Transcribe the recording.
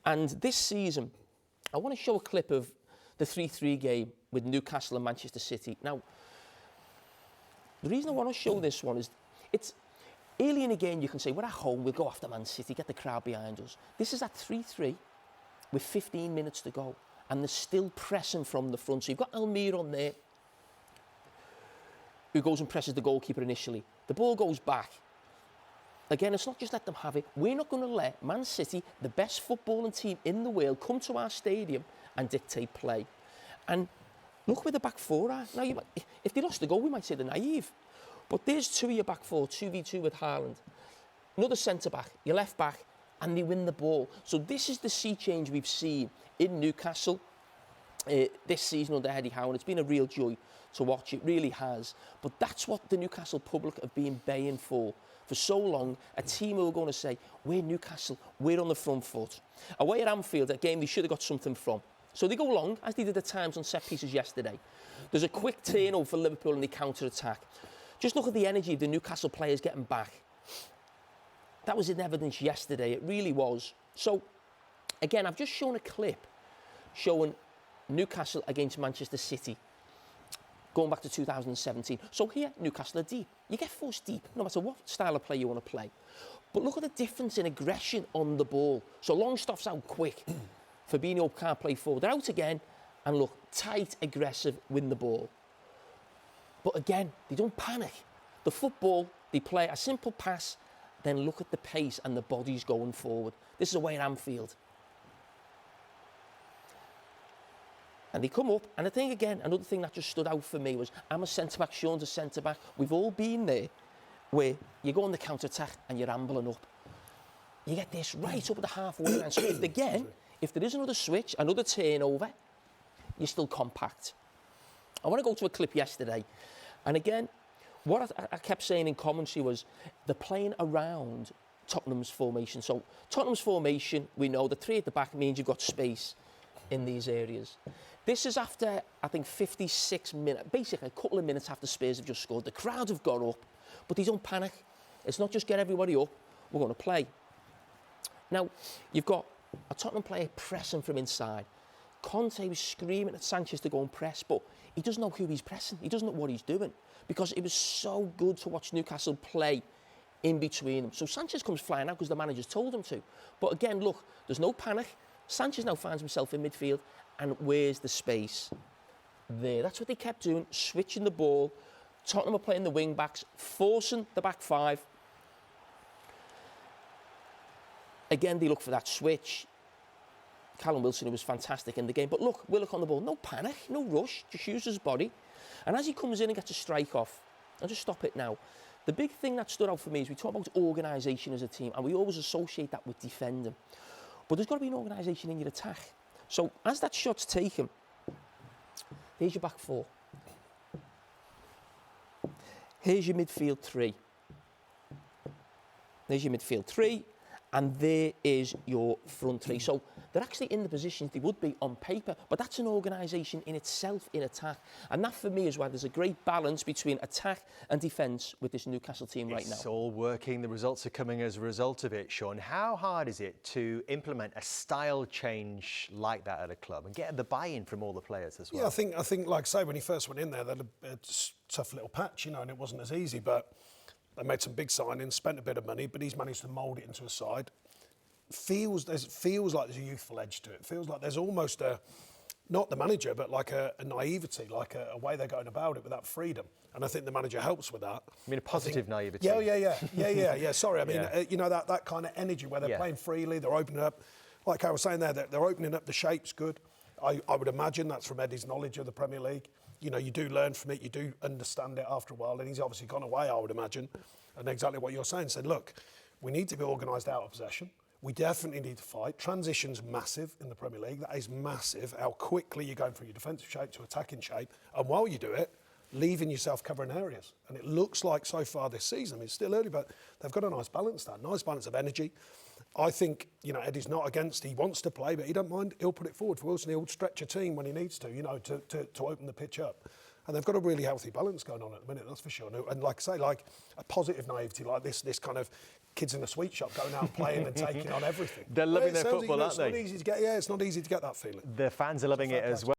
And this season, I want to show a clip of the 3-3 game with Newcastle and Manchester City. Now, the reason I want to show this one is it's early in the game. You can say, we're at home, we'll go after Man City, get the crowd behind us. This is at 3-3 with 15 minutes to go, and they're still pressing from the front. So you've got Almir on there, who goes and presses the goalkeeper initially. The ball goes back. Again, it's not just let them have it. We're not going to let Man City, the best footballing team in the world, come to our stadium and dictate play. And look where the back four are. Now, if they lost the goal, we might say they're naive. But there's two of your back four, 2v2 with Haaland. Another centre-back, your left back, and they win the ball. So this is the sea change we've seen in Newcastle this season under Eddie Howe. It's been a real joy to watch. It really has. But that's what the Newcastle public have been baying for so long. A team who are going to say, we're Newcastle, we're on the front foot. Away at Anfield, a game they should have got something from. So they go long, as they did at times on set pieces yesterday. There's a quick turnover for Liverpool and they counter-attack. Just look at the energy of the Newcastle players getting back. That was in evidence yesterday, it really was. So, again, I've just shown a clip showing Newcastle against Manchester City, going back to 2017. So here, Newcastle are deep. You get forced deep, no matter what style of play you want to play. But look at the difference in aggression on the ball. So Longstaff's out quick. Fabinho can't play forward. They're out again, and look, tight, aggressive, win the ball. But again, they don't panic. The football, they play a simple pass, then look at the pace and the bodies going forward. This is away at Anfield. And they come up, and I think, again, another thing that just stood out for me was, I'm a centre-back, Sean's a centre-back. We've all been there, where you go on the counter-attack and you're ambling up. You get this right up at the halfway line. So if there is another switch, another turnover, you're still compact. I want to go to a clip yesterday. And again, what I kept saying in commentary was they're playing around Tottenham's formation. So Tottenham's formation, we know the three at the back means you've got space in these areas. This is after, I think, 56 minutes, basically a couple of minutes after Spurs have just scored. The crowd have got up, but they don't panic. It's not just get everybody up, we're going to play. Now, you've got a Tottenham player pressing from inside. Conte was screaming at Sanchez to go and press, but he doesn't know who he's pressing. He doesn't know what he's doing, because it was so good to watch Newcastle play in between them. So Sanchez comes flying out because the manager's told him to. But again, look, there's no panic. Sanchez now finds himself in midfield, and where's the space? There. That's what they kept doing, switching the ball. Tottenham are playing the wing-backs, forcing the back five. Again, they look for that switch. Callum Wilson, who was fantastic in the game. But look, Willock on the ball, no panic, no rush, just use his body. And as he comes in and gets a strike off, I'll just stop it now. The big thing that stood out for me is we talk about organisation as a team, and we always associate that with defending. But there's got to be an organisation in your attack. So as that shot's taken, there's your back four. Here's your midfield three. There's your midfield three. And there is your front three. So they're actually in the positions they would be on paper, but that's an organisation in itself in attack. And that, for me, is why there's a great balance between attack and defence with this Newcastle team right now. It's all working. The results are coming as a result of it, Sean. How hard is it to implement a style change like that at a club and get the buy-in from all the players as well? Yeah, I think, like I say, when he first went in there, they had a tough little patch, and it wasn't as easy, but they made some big signings, spent a bit of money, but he's managed to mould it into a side. Feels like there's a youthful edge to it. Feels like there's almost not the manager, but like a naivety, like a way they're going about it with that freedom. And I think the manager helps with that. I mean, a positive naivety. Yeah. Sorry, I mean, that kind of energy where they're playing freely, they're opening up. Like I was saying there, they're opening up, the shape's good. I would imagine that's from Eddie's knowledge of the Premier League. You know, you do learn from it, you do understand it after a while, and he's obviously gone away, I would imagine, and exactly what you're saying. Said, look, we need to be organised out of possession. We definitely need to fight. Transition's massive in the Premier League. That is massive, how quickly you're going from your defensive shape to attacking shape. And while you do it, leaving yourself covering areas. And it looks like so far this season, I mean, it's still early, but they've got a nice balance there, nice balance of energy. I think, Eddie's not against, he wants to play, but he don't mind, he'll put it forward for Wilson. He'll stretch a team when he needs to, to open the pitch up. And they've got a really healthy balance going on at the minute, that's for sure. And like I say, like a positive naivety, like this kind of kids in a sweet shop going out and playing and taking on everything. They're loving their It sounds, football, aren't they? It's not easy to get. Yeah, it's not easy to get that feeling. The fans are loving it as well.